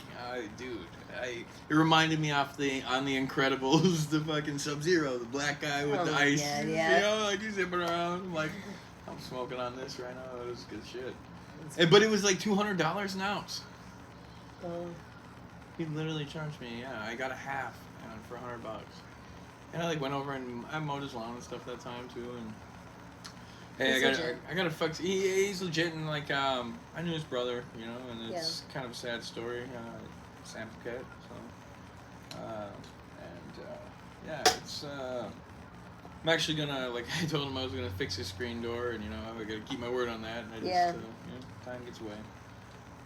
Speaker 2: dude, it reminded me on the Incredibles, the fucking Sub-Zero, the black guy with
Speaker 1: Oh
Speaker 2: the
Speaker 1: my
Speaker 2: ice.
Speaker 1: God, yeah.
Speaker 2: You know, like he's zipping around. I'm like, I'm smoking on this right now. It was good shit. But it was like $200 an ounce.
Speaker 1: Oh.
Speaker 2: He literally charged me. Yeah, I got a half for $100. And I like went over and I mowed his lawn and stuff that time too. And hey,
Speaker 1: He's legit.
Speaker 2: I got to fuck. He's legit, and like I knew his brother, you know, and it's kind of a sad story. Sam Paquette. So, yeah, it's. I'm actually gonna, like, I told him I was gonna fix his screen door, and you know I gotta keep my word on that. And I just,
Speaker 1: Yeah.
Speaker 2: you know, time gets away.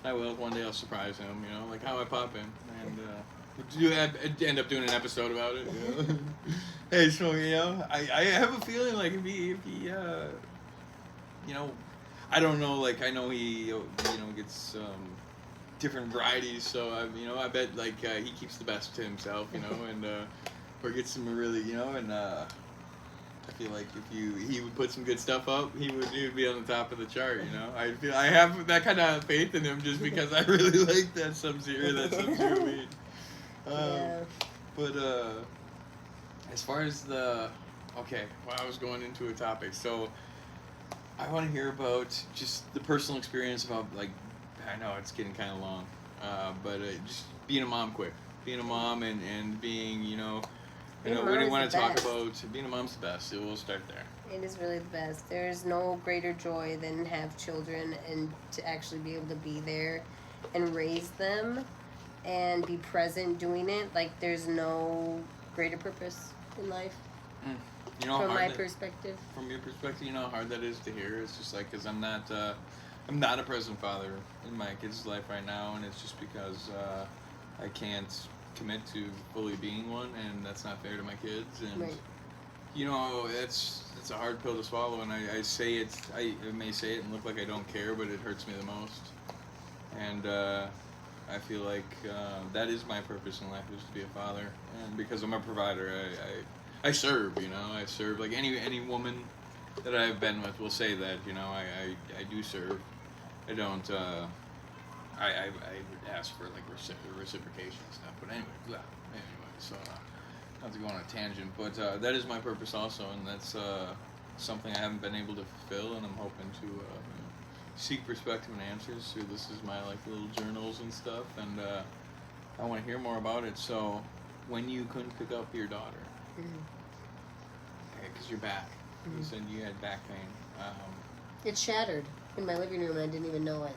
Speaker 2: I will one day. I'll surprise him, you know, like how I pop in, and end up doing an episode about it. You know? Hey, so you know, I have a feeling like if he you know, I don't know, like I know he you know gets different varieties. So I bet like he keeps the best to himself, and or gets some really, and I feel like if he would put some good stuff up, he would be on the top of the chart. I have that kind of faith in him just because I really like that Sub-Zero meat.
Speaker 1: Yeah.
Speaker 2: But as far as I was going into a topic, so I want to hear about just the personal experience about, like, I know it's getting kind of long, but just being a mom quick. Being a mom and being, we didn't want to talk about being a mom's the best. So we'll start there.
Speaker 1: It is really the best. There's no greater joy than have children and to actually be able to be there and raise them and be present doing it. Like, there's no greater purpose in life. From my perspective.
Speaker 2: From your perspective, how hard that is to hear. It's just like, because I'm not a present father in my kid's life right now, and it's just because I can't commit to fully being one, and that's not fair to my kids. And
Speaker 1: right.
Speaker 2: It's a hard pill to swallow, and I say it. I may say it and look like I don't care, but it hurts me the most. And I feel like that is my purpose in life, is to be a father, and because I'm a provider, I serve. I serve like any woman that I've been with will say that. I do serve. I don't. I would ask for like reciprocation and stuff, but anyway, so not to go on a tangent, but that is my purpose also, and that's something I haven't been able to fulfill, and I'm hoping to seek perspective and answers through this is my like little journals and stuff, and I want to hear more about it. So when you couldn't pick up your daughter, because your back, you said you had back pain.
Speaker 1: It shattered in my living room and I didn't even know it.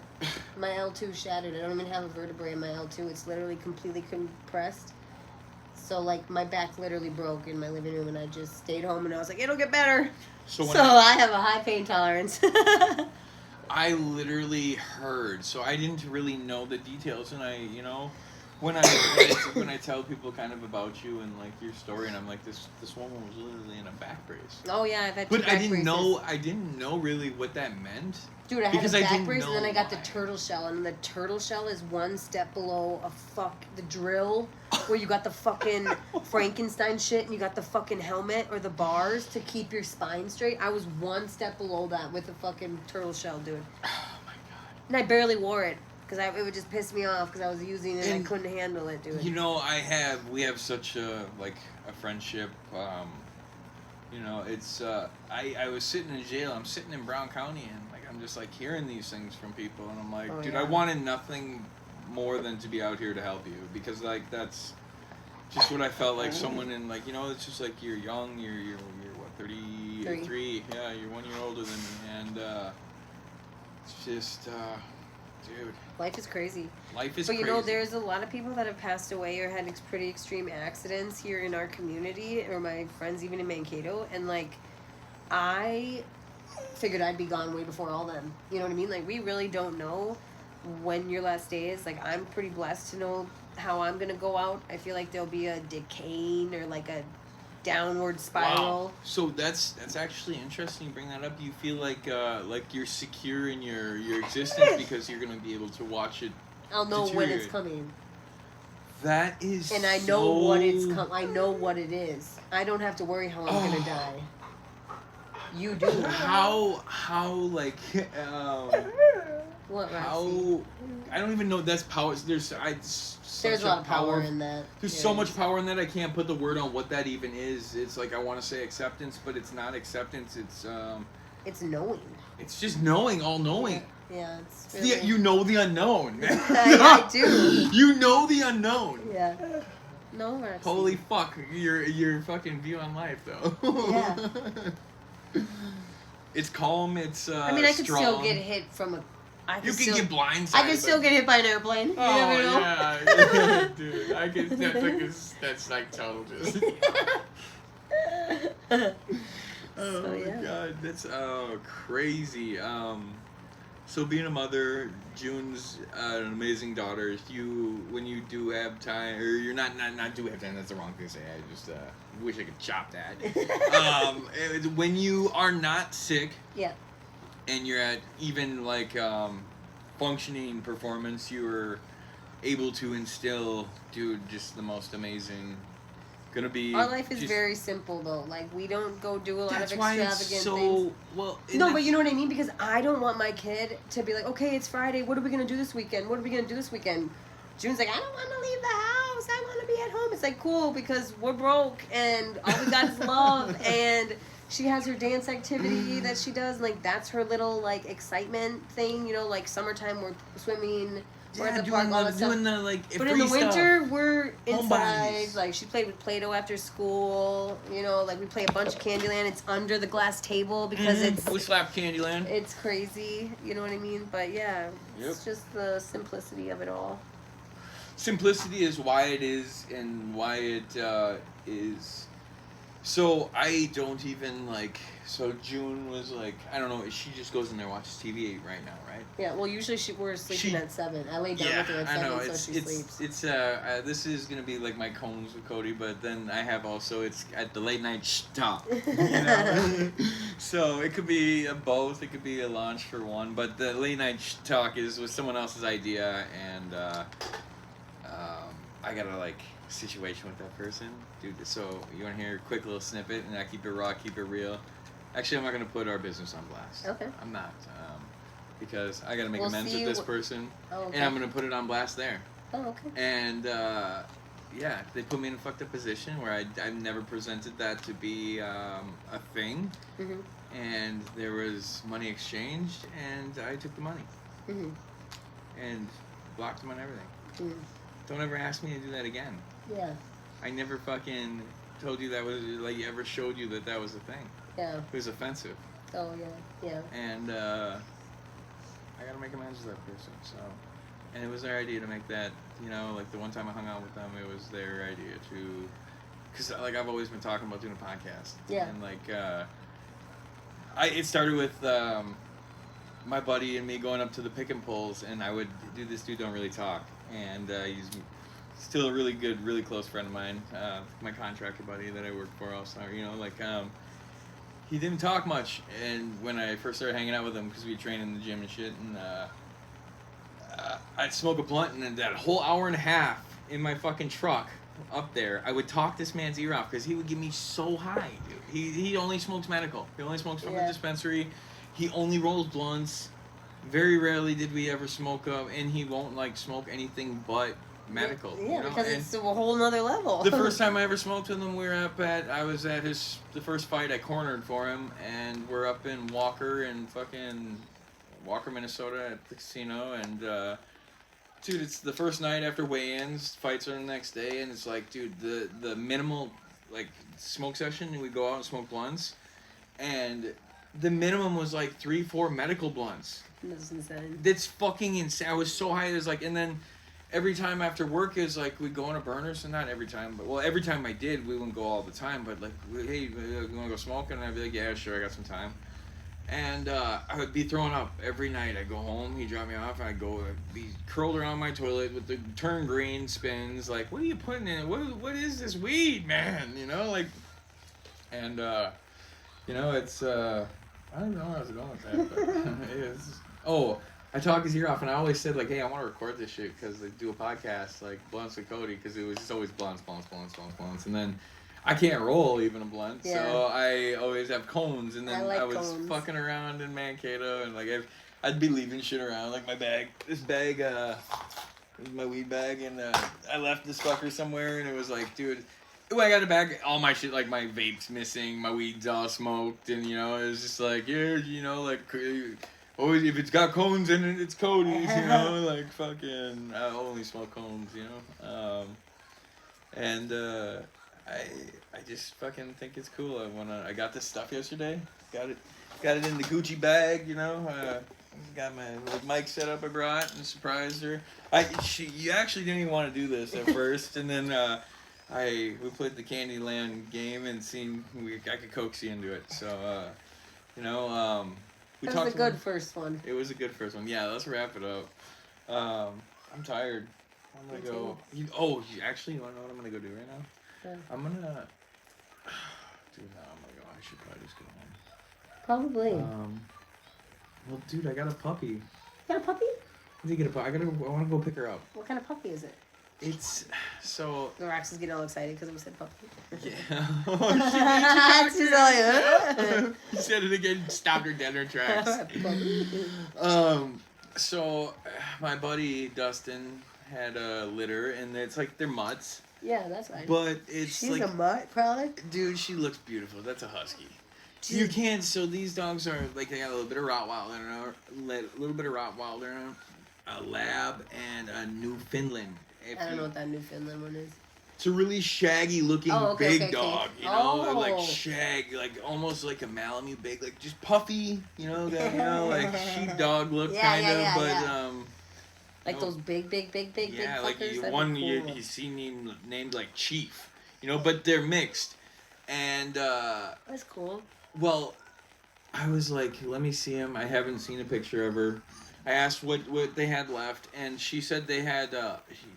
Speaker 1: My L2 shattered. I don't even have a vertebrae in my L2. It's literally completely compressed. So, like, my back literally broke in my living room and I just stayed home and I was like, it'll get better. So I have a high pain tolerance.
Speaker 2: I literally heard, so I didn't really know the details, and when I tell people kind of about you and like your story, and I'm like, this woman was literally in a back brace.
Speaker 1: Oh yeah, I've had two back braces.
Speaker 2: I didn't know really what that meant.
Speaker 1: Dude, I had a back brace and then I got the turtle shell, and the turtle shell is one step below the drill, where you got the fucking Frankenstein shit and you got the fucking helmet or the bars to keep your spine straight. I was one step below that with the fucking turtle shell, dude.
Speaker 2: Oh my god.
Speaker 1: And I barely wore it. Because it would just piss me off because I was using it and I couldn't handle it, dude.
Speaker 2: We have such a friendship. It's I was sitting in jail. I'm sitting in Brown County, and like I'm just like hearing these things from people, and I'm like, dude, yeah. I wanted nothing more than to be out here to help you, because like that's just what I felt like. Someone in like it's just like you're young. You're what, 33? Yeah, you're 1 year older than me, and it's just. Dude.
Speaker 1: Life is crazy.
Speaker 2: Life is
Speaker 1: crazy.
Speaker 2: But
Speaker 1: there's a lot of people that have passed away or had pretty extreme accidents here in our community, or my friends even in Mankato, and like, I figured I'd be gone way before all them. You know what I mean? Like, we really don't know when your last day is. Like, I'm pretty blessed to know how I'm gonna go out. I feel like there'll be a decaying or like a downward spiral.
Speaker 2: Wow. So that's actually interesting you bring that up. You feel like you're secure in your existence because you're going to be able to watch it.
Speaker 1: I'll know when it's coming.
Speaker 2: That is
Speaker 1: And I know what I know what it is. I don't have to worry how I'm going to die. You do.
Speaker 2: How like
Speaker 1: what,
Speaker 2: how I don't even know that's power. There's
Speaker 1: a lot of power in that.
Speaker 2: There's so much power in that. I can't put the word on what that even is. It's like I want to say acceptance, but it's not acceptance.
Speaker 1: It's knowing.
Speaker 2: It's just knowing, all knowing.
Speaker 1: Yeah, it's really...
Speaker 2: You know the unknown.
Speaker 1: I do.
Speaker 2: You know the unknown.
Speaker 1: Yeah. No, Roxy.
Speaker 2: Holy fuck, your fucking view on life though.
Speaker 1: Yeah.
Speaker 2: It's calm. It's
Speaker 1: I mean, I could
Speaker 2: strong.
Speaker 1: still get hit from a.
Speaker 2: You can get blindsided.
Speaker 1: I can still get hit by an airplane.
Speaker 2: Oh,
Speaker 1: you never know.
Speaker 2: Yeah, dude. I can. That's like total just. Oh my god, that's crazy. So being a mother, June's an amazing daughter. When you do have time, or you're not do have time. That's the wrong thing to say. I just wish I could chop that. When you are not sick.
Speaker 1: Yeah.
Speaker 2: And you're at even like functioning performance. You were able to instill, dude, just the most amazing. Gonna be.
Speaker 1: Our life is
Speaker 2: just,
Speaker 1: very simple though. Like we don't go do a lot of
Speaker 2: That's why
Speaker 1: extravagant
Speaker 2: it's so
Speaker 1: things.
Speaker 2: well.
Speaker 1: No, but you know what I mean? Because I don't want my kid to be like, okay, it's Friday. What are we going to do this weekend? What are we going to do this weekend? June's like, I don't want to leave the house. I want to be at home. It's like, cool, because we're broke and all we got is love. And she has her dance activity that she does. And, like, that's her little, like, excitement thing. You know, like summertime, we're swimming. We're at the park, all that stuff.
Speaker 2: doing the, like,
Speaker 1: But in the winter,
Speaker 2: stuff.
Speaker 1: we're inside.
Speaker 2: Homebodies.
Speaker 1: Like, she played with Play-Doh after school. You know, like, we play a bunch of Candyland. It's under the glass table because
Speaker 2: We slap Candyland.
Speaker 1: it's crazy. You know what I mean? But, yeah, it's just the simplicity of it all.
Speaker 2: Simplicity is why it is, and why it is. So I don't even, like... So June was like, I don't know, she just goes in there and watches TV right now, right?
Speaker 1: Yeah, well, usually we're sleeping at 7. I lay down with her at 7,
Speaker 2: I know.
Speaker 1: so she sleeps.
Speaker 2: It's this is gonna be like my cones with Cody, but then I have also, it's at the late night stop, you know? So it could be a both, it could be a launch for one, but the late night talk was someone else's idea, and I got a like situation with that person, dude. So you want to hear a quick little snippet, and I keep it raw, keep it real. Actually, I'm not gonna put our business on blast.
Speaker 1: Okay.
Speaker 2: I'm not, because I gotta make
Speaker 1: We'll
Speaker 2: amends
Speaker 1: see
Speaker 2: with this person,
Speaker 1: okay.
Speaker 2: and I'm gonna put it on blast there.
Speaker 1: Oh, okay.
Speaker 2: And yeah, they put me in a fucked up position where I've never presented that to be a thing,
Speaker 1: Mm-hmm.
Speaker 2: and there was money exchanged, and I took the money
Speaker 1: Mm-hmm.
Speaker 2: and blocked them on everything.
Speaker 1: Mm.
Speaker 2: Don't ever ask me to do that again.
Speaker 1: Yeah.
Speaker 2: I never fucking told you that was, like, ever showed you that was a thing.
Speaker 1: Yeah.
Speaker 2: It was offensive.
Speaker 1: Oh, yeah. Yeah.
Speaker 2: And I gotta make amends to that person, so. And it was their idea to make that, you know, like the one time I hung out with them, it was their idea to, because like I've always been talking about doing a podcast.
Speaker 1: Yeah.
Speaker 2: And like, it started with my buddy and me going up to the pick and pulls, and I would do this dude don't really talk, and he's still a really good, really close friend of mine, my contractor buddy that I work for also, you know, like, he didn't talk much, and when I first started hanging out with him, because we train in the gym and shit, and I'd smoke a blunt, and then that whole hour and a half in my fucking truck up there, I would talk this man's ear off, because he would get me so high, dude. He only smokes medical. He only smokes from the dispensary. He only rolls blunts. Very rarely did we ever smoke and he won't, like, smoke anything but medical.
Speaker 1: Yeah,
Speaker 2: you know?
Speaker 1: because
Speaker 2: And
Speaker 1: it's a whole nother level.
Speaker 2: the first time I ever smoked with him, I was at the first fight I cornered for him, and we're up in Walker, Minnesota at the casino, and dude, it's the first night after weigh-ins, fights are the next day, and it's like, dude, the minimal, like, smoke session, and we go out and smoke blunts, and the minimum was like 3-4 medical blunts.
Speaker 1: That's insane.
Speaker 2: That's fucking insane. I was so high, it was like, and then every time after work is like we'd go on a burner, so not every time, but well, every time I did, we wouldn't go all the time, but like, hey, you wanna go smoking? And I'd be like, yeah, sure, I got some time. And I would be throwing up every night. I'd go home, he'd drop me off, and I'd be curled around my toilet with the turn green spins, like, what are you putting in? What is this weed, man? You know, like, and you know, it's I don't even know where I was going with that, but it's, oh, I talk his ear off, and I always said, like, hey, I want to record this shit, because they do a podcast, like, Blunts with Cody, because it was just always blunts, and then I can't roll even a blunt, so I always have cones, and then I was
Speaker 1: cones.
Speaker 2: fucking around in Mankato, and, like, I'd be leaving shit around, like, this bag, my weed bag, and I left this fucker somewhere, and it was like, dude, when I got it back, all my shit, like, my vape's missing, my weed's all smoked, and, you know, it was just like, yeah, you know, like, always, if it's got cones in it, it's Cody's, you know, like, fucking, I only smoke cones, you know, and, I just fucking think it's cool. I got this stuff yesterday, got it in the Gucci bag, you know, got my little mic set up I brought and surprised her. You actually didn't even want to do this at first, and then, we played the Candyland game and I could coax you into it, so, you know, we
Speaker 1: That
Speaker 2: talked
Speaker 1: was a good first one.
Speaker 2: It was a good first one. Yeah, let's wrap it up. I'm tired. I'm gonna go. Actually, you wanna know what I'm gonna go do right now?
Speaker 1: Yeah.
Speaker 2: I'm gonna. Dude, no, I'm gonna go. I should probably just go home.
Speaker 1: Probably.
Speaker 2: Well, dude, I got a puppy.
Speaker 1: You got a puppy?
Speaker 2: I want to go pick her up.
Speaker 1: What kind of puppy is it?
Speaker 2: It's so.
Speaker 1: The Rex is getting all excited because we said puppy.
Speaker 2: Yeah.
Speaker 1: She's all like,
Speaker 2: She said it again. Stopped her dead in her tracks. So my buddy Dustin had a litter, and it's like they're mutts.
Speaker 1: Yeah, that's fine.
Speaker 2: But it's
Speaker 1: She's
Speaker 2: like,
Speaker 1: a mutt, probably.
Speaker 2: dude, she looks beautiful. That's a husky.
Speaker 1: She's
Speaker 2: You can't. So these dogs are like they got a little bit of Rottweiler, a Lab, and a Newfoundland.
Speaker 1: I don't know what that Newfoundland one is.
Speaker 2: It's a really shaggy looking big dog, you know, like shag, like almost like a Malamute big, like just puffy, you know, like sheepdog look kind of, but
Speaker 1: like those big
Speaker 2: yeah, like
Speaker 1: fuckers.
Speaker 2: one you see named like Chief, you know, but they're mixed, and
Speaker 1: that's cool.
Speaker 2: well, I was like, let me see him. I haven't seen a picture of her. I asked what they had left, and she said they had.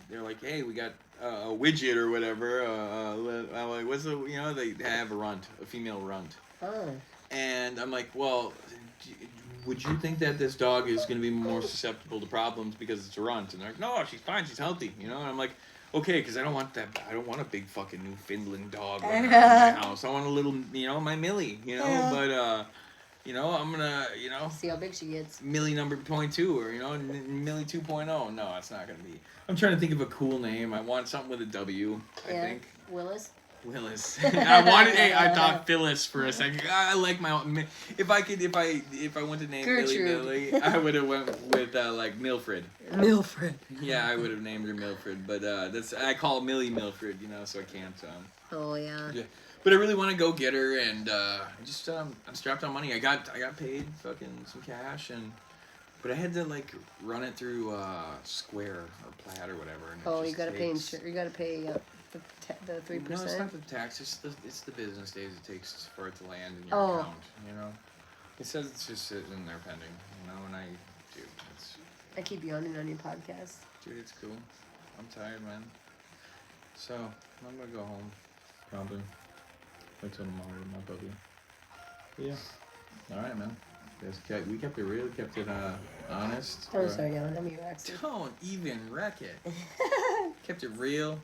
Speaker 2: They're like, hey, we got a widget or whatever. I'm like, what's the? You know, they have a female runt.
Speaker 1: Oh.
Speaker 2: And I'm like, well, would you think that this dog is going to be more susceptible to problems because it's a runt? And they're like, no, she's fine, she's healthy, you know. And I'm like, okay, because I don't want a big fucking Newfoundland dog running around my house. I want a little, you know, my Millie, you know. But you know, I'm gonna, you know,
Speaker 1: see how big she gets.
Speaker 2: Millie number 0.2 or, you know, Millie 2.0. No, it's not gonna be. I'm trying to think of a cool name. I want something with a W. I think.
Speaker 1: Willis.
Speaker 2: I thought Phyllis for a second. I like my own. If I went to name Millie, I would have went with like Milfred.
Speaker 1: Milfred.
Speaker 2: Yeah, I would have named her Milfred, but I call Millie Milfred, you know, so I can't.
Speaker 1: Oh yeah.
Speaker 2: But I really want to go get her, and just I'm strapped on money. I got paid fucking some cash, but I had to like run it through Square or Plaid or whatever. And
Speaker 1: you gotta pay insurance. You gotta pay the 3%.
Speaker 2: No, it's not the tax. It's the business days it takes for it to land in your account. You know, it says it's just sitting in there pending. You know, and
Speaker 1: I keep yawning on your podcast.
Speaker 2: Dude, it's cool. I'm tired, man. So I'm gonna go home, probably. Wait till tomorrow with my puppy. But yeah. All right, man. We kept it real. Kept it honest.
Speaker 1: I'm sorry, yelling at me, Rex.
Speaker 2: Don't even wreck it. Kept it real.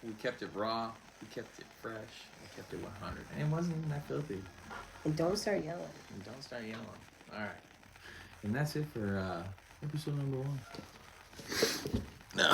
Speaker 2: We kept it raw. We kept it fresh. We kept it 100. And it wasn't even that filthy.
Speaker 1: And don't start yelling.
Speaker 2: All right. And that's it for episode number 1. No.